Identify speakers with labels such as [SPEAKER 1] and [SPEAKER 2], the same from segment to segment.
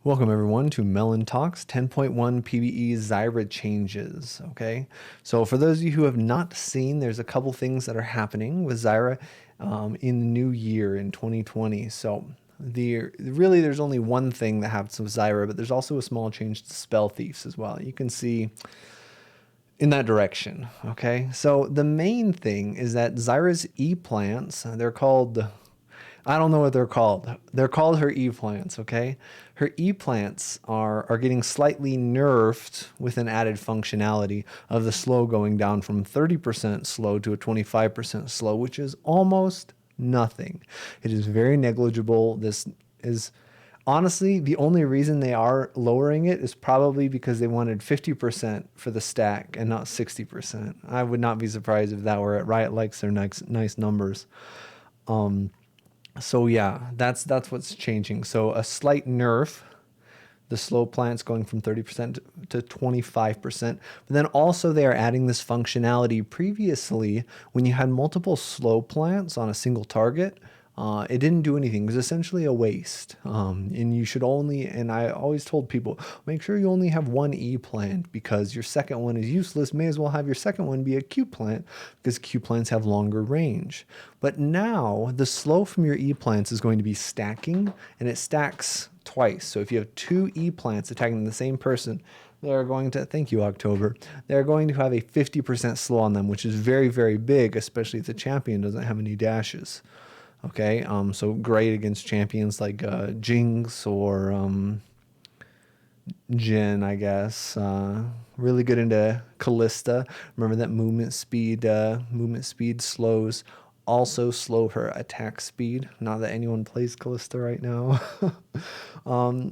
[SPEAKER 1] Welcome everyone to Melyn Talks 10.1 PBE Zyra changes. Okay, so for those of you who have not seen, there's a couple things that are happening with Zyra in the new year in 2020. So there's only one thing that happens with Zyra, but there's also a small change to spell thieves as well. You can see in that direction. Okay, so the main thing is that Zyra's E plants, they're called, I don't know what they're called. They're called her E plants, okay? Her E plants are getting slightly nerfed with an added functionality of the slow going down from 30% slow to a 25% slow, which is almost nothing. It is very negligible. This is honestly the only reason they are lowering it is probably because they wanted 50% for the stack and not 60%. I would not be surprised if that were it. Riot likes their nice numbers. So yeah, that's what's changing. So a slight nerf, the slow plants going from 30% to 25%. But then also they are adding this functionality. Previously, when you had multiple slow plants on a single target, it didn't do anything. It was essentially a waste. And you should only, and I always told people, make sure you only have one E plant because your second one is useless. May as well have your second one be a Q plant because Q plants have longer range. But now the slow from your E plants is going to be stacking, and it stacks twice. So if you have two E plants attacking the same person, they're going to, thank you, October, they're going to have a 50% slow on them, which is very, very big, especially if the champion doesn't have any dashes. Okay, so great against champions like Jinx or Jhin, I guess. Really good into Callista. Remember that movement speed slows also slow her attack speed. Not that anyone plays Callista right now.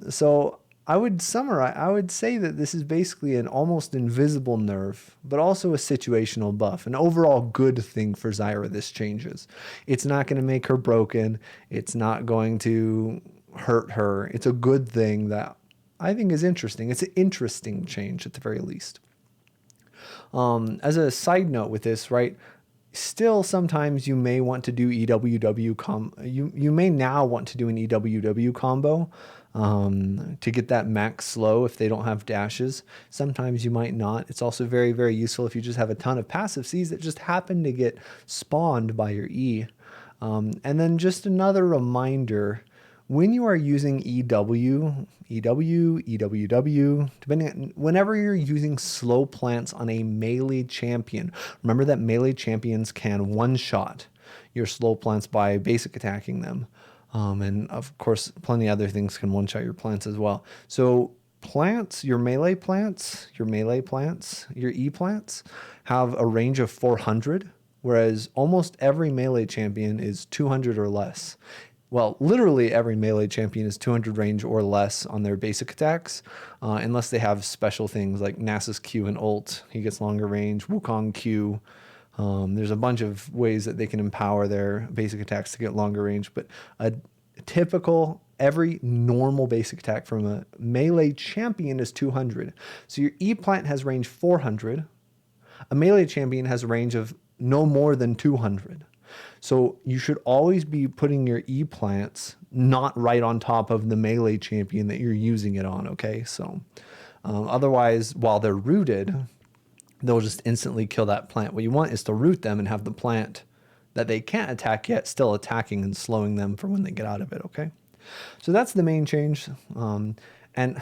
[SPEAKER 1] So I would summarize, I would say that this is basically an almost invisible nerf, but also a situational buff. An overall good thing for Zyra, this changes. It's not going to make her broken. It's not going to hurt her. It's a good thing that I think is interesting. It's an interesting change at the very least. As a side note with this, right? Still, sometimes you may want to do you may now want to do an EWW combo to get that max slow if they don't have dashes. Sometimes you might not. It's also very, very useful if you just have a ton of passive Cs that just happen to get spawned by your E. And then just another reminder, when you are using EWW, depending on, whenever you're using slow plants on a melee champion, remember that melee champions can one-shot your slow plants by basic attacking them. And of course, plenty of other things can one-shot your plants as well. So plants, your melee plants, your E plants have a range of 400, whereas almost every melee champion is 200 or less. Well, literally every melee champion is 200 range or less on their basic attacks, unless they have special things like Nasus Q and ult. He gets longer range. Wukong Q. There's a bunch of ways that they can empower their basic attacks to get longer range, but a typical, every normal basic attack from a melee champion is 200. So your E plant has range 400. A melee champion has a range of no more than 200. So you should always be putting your E plants not right on top of the melee champion that you're using it on, okay? So otherwise, while they're rooted, they'll just instantly kill that plant. What you want is to root them and have the plant that they can't attack yet still attacking and slowing them for when they get out of it, okay? So that's the main change. And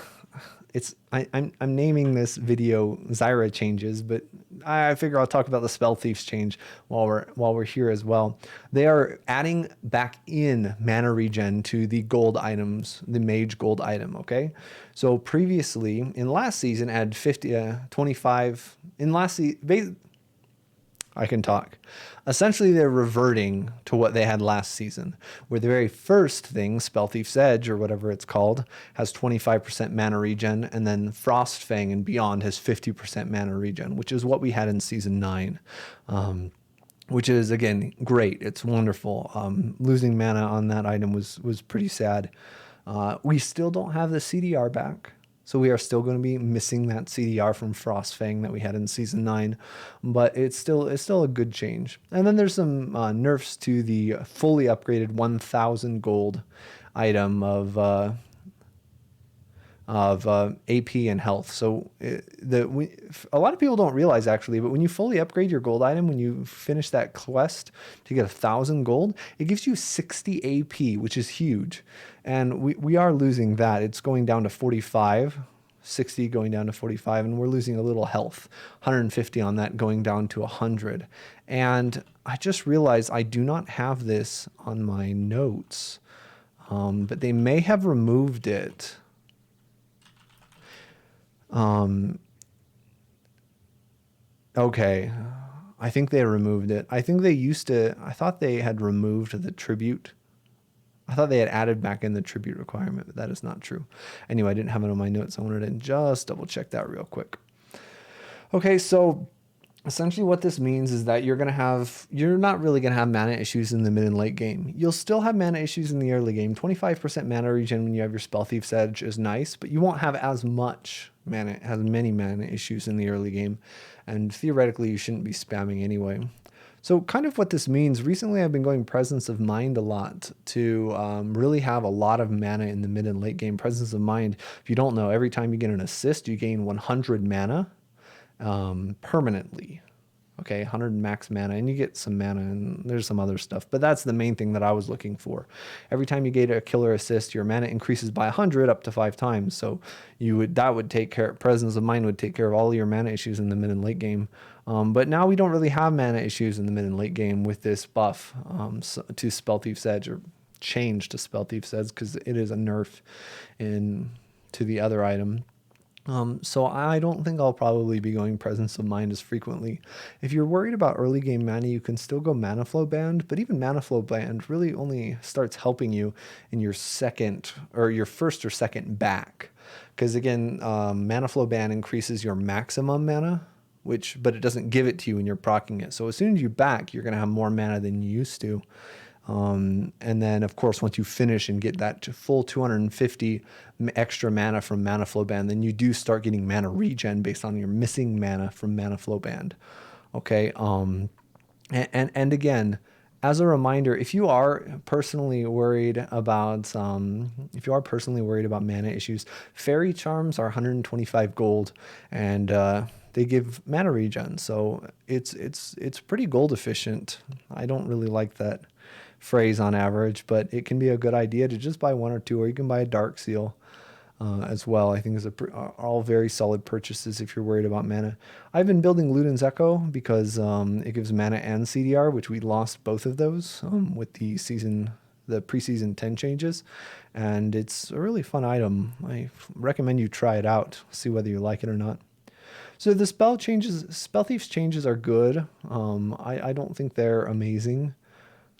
[SPEAKER 1] I'm naming this video Zyra changes, but I figure I'll talk about the spell thieves change while we're here as well. They are adding back in mana regen to the gold items, the mage gold item. Okay, so previously in last season, add 25 in last season. I can talk. Essentially, they're reverting to what they had last season, where the very first thing, Spell Thief's Edge, or whatever it's called, has 25% mana regen, and then Frostfang and beyond has 50% mana regen, which is what we had in Season 9, which is, again, great. It's wonderful. Losing mana on that item was pretty sad. We still don't have the CDR back. So we are still going to be missing that CDR from Frostfang that we had in Season 9, but it's still a good change. And then there's some nerfs to the fully upgraded 1,000 gold item of of AP and health. So a lot of people don't realize actually, but when you fully upgrade your gold item, when you finish that quest to get 1,000 gold, it gives you 60 AP, which is huge. And we are losing that. It's going down to 45. 60 going down to 45, and we're losing a little health, 150 on that going down to 100. And I just realized I do not have this on my notes, but they may have removed it. Okay, I think they removed it. I think they used to, I thought they had removed the tribute. I thought they had added back in the tribute requirement, but that is not true. Anyway, I didn't have it on my notes. I wanted to just double check that real quick. Okay, so essentially what this means is that you're not really going to have mana issues in the mid and late game. You'll still have mana issues in the early game. 25% mana regen when you have your Spell Thief's Edge is nice, but you won't have as many mana issues in the early game. And theoretically, you shouldn't be spamming anyway. So kind of what this means, recently I've been going Presence of Mind a lot to really have a lot of mana in the mid and late game. Presence of Mind, if you don't know, every time you get an assist, you gain 100 mana permanently. Okay, 100 max mana, and you get some mana, and there's some other stuff, but that's the main thing that I was looking for. Every time you get a killer assist, your mana increases by 100 up to 5 times. So that would take care, Presence of Mind would take care of all your mana issues in the mid and late game. But now we don't really have mana issues in the mid and late game with this buff to Spell Thief's Edge, or change to Spell Thief's Edge, because it is a nerf to the other item. So I don't think I'll probably be going Presence of Mind as frequently. If you're worried about early game mana, you can still go Mana Flow Band, but even Mana Flow Band really only starts helping you in your first or second back. Because again, Mana Flow Band increases your maximum mana, but it doesn't give it to you when you're proccing it. So as soon as you back, you're going to have more mana than you used to. And then, of course, once you finish and get that full 250 extra mana from Mana Flow Band, then you do start getting mana regen based on your missing mana from Mana Flow Band. Okay. And again, as a reminder, if you are personally worried about mana issues, Fairy Charms are 125 gold, and they give mana regen, so it's pretty gold efficient. I don't really like that phrase on average, but it can be a good idea to just buy 1 or 2, or you can buy a Dark Seal as well. I think are all very solid purchases if you're worried about mana. I've been building Luden's Echo because it gives mana and CDR, which we lost both of those with the preseason 10 changes, and it's a really fun item. I recommend you try it out, see whether you like it or not. So the Spell Thief's changes are good. I don't think they're amazing.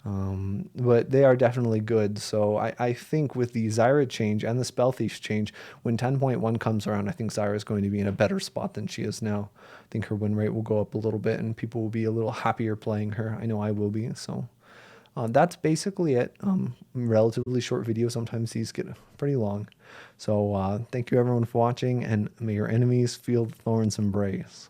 [SPEAKER 1] But they are definitely good. So I think with the Zyra change and the Spell Thief's change, when 10.1 comes around, I think Zyra is going to be in a better spot than she is now. I think her win rate will go up a little bit, and people will be a little happier playing her. I know I will be. So that's basically it. Relatively short video. Sometimes these get pretty long. So thank you everyone for watching, and may your enemies feel the thorns embrace.